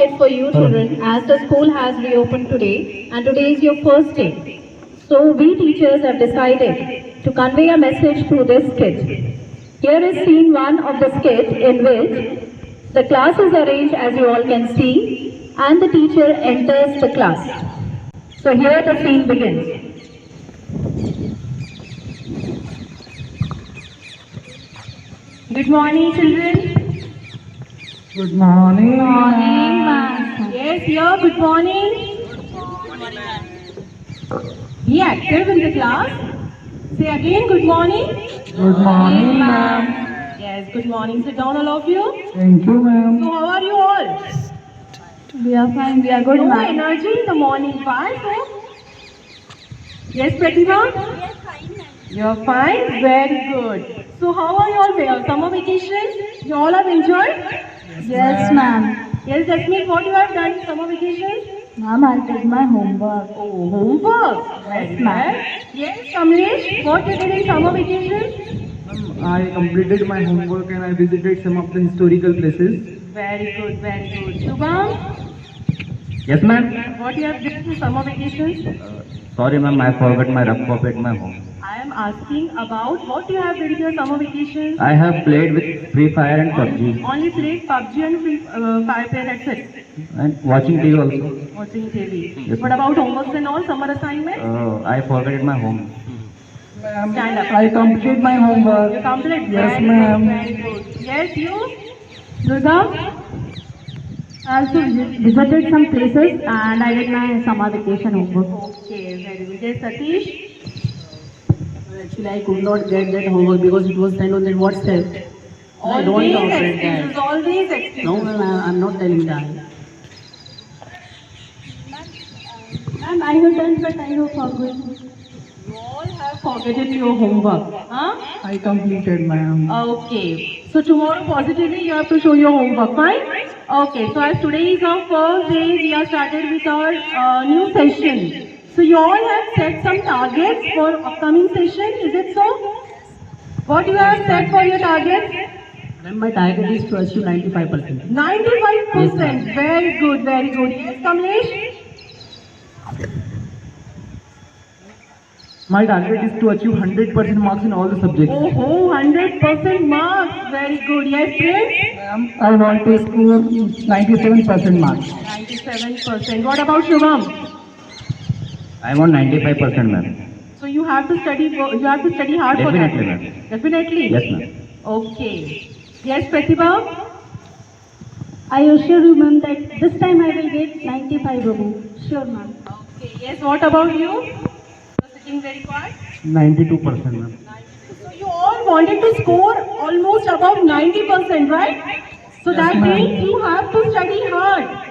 It for you children as the school has reopened today and today is your first day. So we teachers have decided to convey a message through this skit. Here is scene 1 of the skit in which the class is arranged as you all can see and the teacher enters the class. So here the scene begins. Good morning children. Good morning. Good morning, ma'am. Yes, here, good morning. Be active in the class. Say again, good morning. Good morning, ma'am. Yes, good morning. Sit down, all of you. Thank you, ma'am. So, how are you all? We are fine, we are good, No ma'am. energy in the morning. Why so? Yes, Pratibha? You're fine? Very good. So, how are you all? Summer vacation? You all have enjoyed? Yes, ma'am. Yes, Jasmeet, what you have done in summer vacation? Ma'am, I'll take my homework. Oh, homework. Yes, ma'am. Yes, Kamlesh, what you did in summer vacation? I completed my homework and I visited some of the historical places. Very good, very good. Shubham, Yes, ma'am. what you have done in summer vacation? Sorry, ma'am. I forgot my rough copy at my home. I am asking about what you have done in your summer vacation. I have played with Free Fire and PUBG Only played PUBG and Free Fire, that's it. and watching TV also. Watching TV. Yes, What about homeworks and all, summer assignment? I forgot at my home. Stand up. I completed my homework. You complete? Yes, Very ma'am. good, very good. Yes, you? Durga? I also visited some places and I did my summer vacation homework. Okay, very good. Yes, Satish? Actually, I could not get that homework because it was sent on that WhatsApp. I don't Always operate excuses, that. always excuses. No, ma'am, I'm not telling that. Ma'am, I have done but I have forgotten. You all have forgotten your homework. Huh? I completed, ma'am. Okay. So tomorrow positively you have to show your homework, fine? Okay. So as today is our first day, we are started with our new session. So you all have set some targets for upcoming session. Is it so? What you have set for your targets? Ma'am, my target is to achieve 95%. 95%. Very good, very good. Yes, Kamlesh? My target is to achieve 100% marks in all the subjects. Oh, 100% marks. Very good. Yes, Prince? Ma'am, I want to score 97% marks. 97%. What about Shubham? I want 95%, ma'am. So you have to study. You have to study hard for that. Definitely, ma'am. Definitely. Yes, ma'am. Okay. Yes, Pratibha. I assure you, ma'am, that this time I will get 95 above. Sure, ma'am. Okay. Yes. What about you? You're sitting very quiet. 92%, ma'am. So you all wanted to score almost above 90%, right? So that ma'am. means you have to study hard.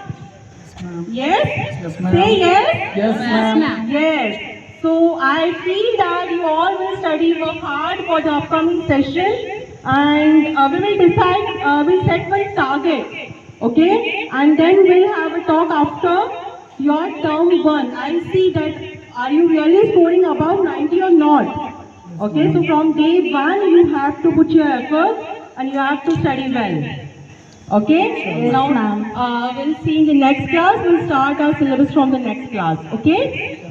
Yes? Yes, ma'am. Say yes? Yes, ma'am. Yes. So I feel that you all will study work hard for the upcoming session and we will decide, we'll set one target. Okay? And then we'll have a talk after your term 1. I'll see that are you really scoring above 90 or not. Okay? So from day 1 you have to put your effort and you have to study well. Okay? Now, we'll see in the next class. We'll start our syllabus from the next class. Okay?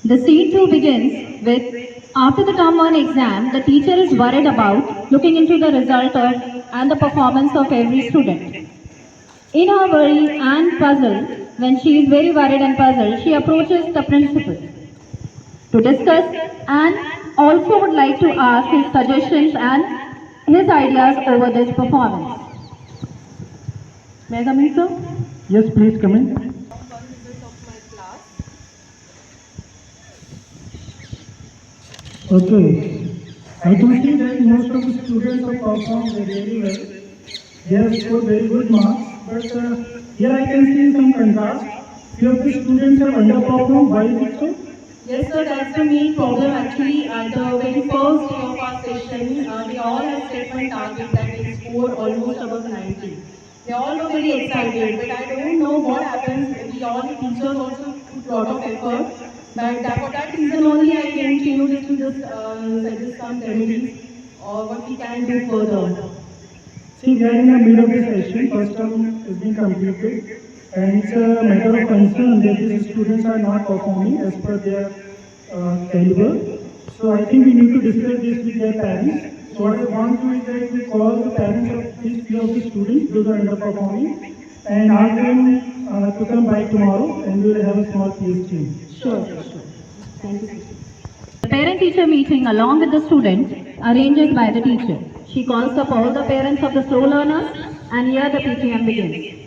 The scene 2 begins with, after the term 1 exam, the teacher is worried about looking into the result and the performance of every student. In her worry and puzzle, when she is very worried and puzzled, she approaches the principal to discuss and also would like to ask his suggestions and his ideas over this performance. May I come in, sir? Yes, please come in. Okay. I can see that most of the students have performed very well. They have scored very good marks, but here I can see some contrast. Few of the students have underperformed. Why is it so? Yes, sir, that's the main problem actually. At the very first day of our session, we all had set one target that they score almost above 90. They all were very excited, but I don't know what happens. We all the teachers also put a lot of effort. But for that reason only I came to you just to suggest some remedies or what we can do further. See, we are in the middle of the session. First term is been completed, and it's a matter of concern that these students are not performing as per their caliber. So I think we need to discuss this with their parents. So what I want to do is that we call the parents of these few of the students, those are underperforming, and ask them to come by tomorrow, and we will have a small PhD. Sure. Thank you. The parent-teacher meeting along with the student arranged by the teacher. She calls up all the parents of the slow learners, and here the PTM begins.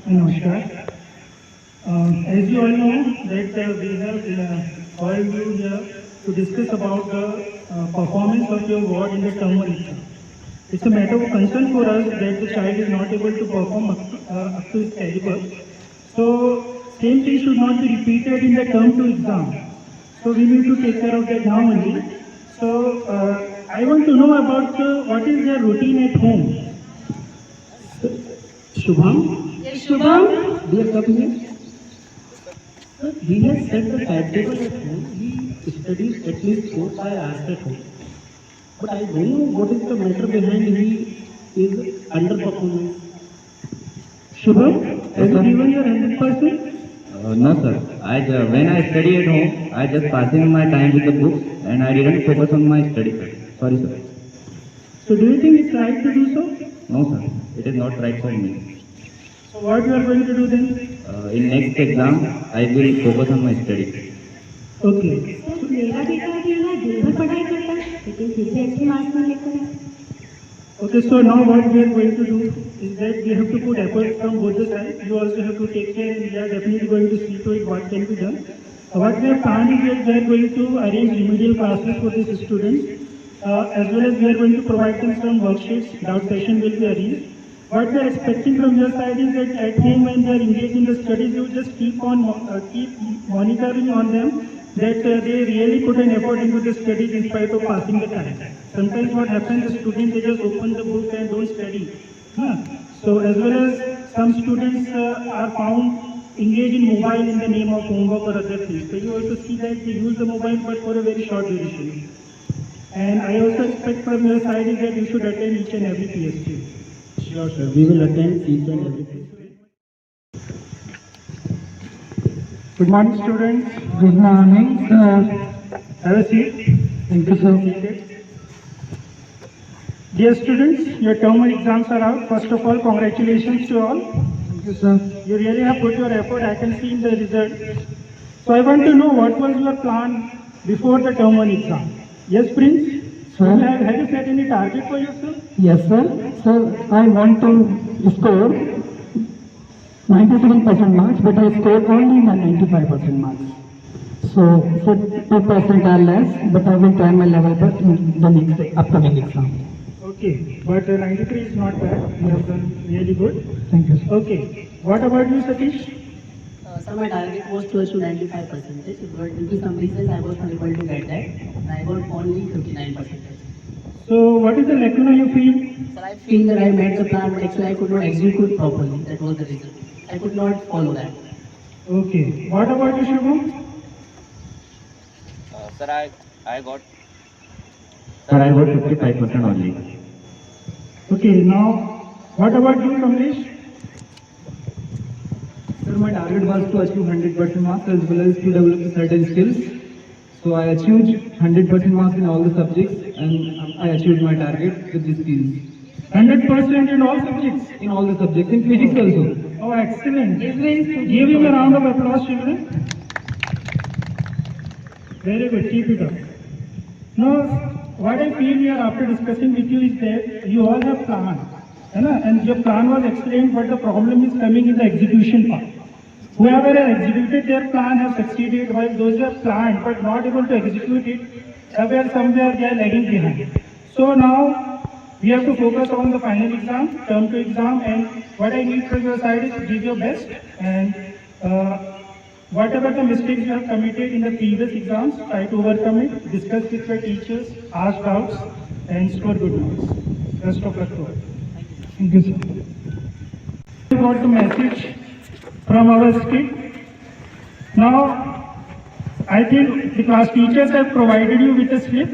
Namaskar. As you all know that we have called you here to discuss about the performance of your ward in the term 1 exam. It's a matter of concern for us that the child is not able to perform up to his caliber. So same thing should not be repeated in the term 2 exam. So we need to take care of that now only. So I want to know about what is their routine at home. Shubham, Yes, Shubham. dear come here. Sir, he has set the timetable at home. He studies at least 4-5 hours at home. But I don't know what is the matter behind he is underperformance. Shubham, have you given your 100%? No sir, when I study at home, I just passing my time with the books and I didn't focus on my study. Sorry sir. So do you think it's right to do so? No sir, it is not right for me. So what you are going to do then? In next exam, I will focus on my study. Okay. मेरा बेटा भी ना दिन भर पढ़ाई करता है लेकिन फिर भी अच्छे मार्क्स नहीं लेता है. Okay, so now what we are going to do is that we have to put effort from both the sides. You also have to take care, and we are definitely going to see to it what can be done. What we have planned is that we are going to arrange remedial classes for these students, as well as we are going to provide them some worksheets. Doubt session will be arranged. What we are expecting from your side is that at home when they are engaged in the studies, you just keep monitoring on them that they really put an effort into the studies in spite of passing the time. Sometimes what happens, the students they just open the book and don't study. So as well as some students are found engaged in mobile in the name of homework or other things. So you also see that they use the mobile but for a very short duration. And I also expect from your side is that you should attend each and every PST. Sure, sir. We will attend each and everything. Good morning, students. Good morning, sir. Have a seat. Thank you, sir. Dear students, your term 1 exams are out. First of all, congratulations to all. Thank you, sir. You really have put your effort. I can see in the result. So I want to know what was your plan before the term 1 exam. Yes, Prince? Sir? Have you set any target for yourself? Yes, sir. Sir, I want to score 97% marks, but I scored only 95% marks. So, 2% or less, but I will try my level best in the next upcoming exam. Okay, but 93 is not bad. You have done really good. Thank you, sir. Okay, what about you, Satish? Sir, my target was close to 95%, but due to some reasons I was unable to get that. I got only 59%. So, what is the lacuna you feel? Sir, I feel that I made the plan, but actually I could not execute properly. That was the reason. I could not follow that. Okay, what about you, Shubham? Sir, I got 55% only. Okay, now, what about you, Kamlesh? Sir, my target was to achieve 100% marks as well as to develop certain skills. So I achieved 100% marks in all the subjects and I achieved my target with these skills. 100% in all subjects? In all the subjects, in physics also. Oh, excellent. Give him a round of applause, children. Very good, keep it up. Now, what I feel here after discussing with you is that you all have planned. And your plan was explained, but the problem is coming in the execution part. Whoever has executed their plan has succeeded, while those who have planned but not able to execute it, somewhere they are lagging behind. So now, we have to focus on the final exam, term 2 exam, and what I need from your side is to give your best, and whatever the mistakes you have committed in the previous exams, try to overcome it, discuss with your teachers, ask doubts, and score good marks. Best of luck to all. Thank you, sir. We got the message from our skit. Now, I think the class teachers have provided you with a slip.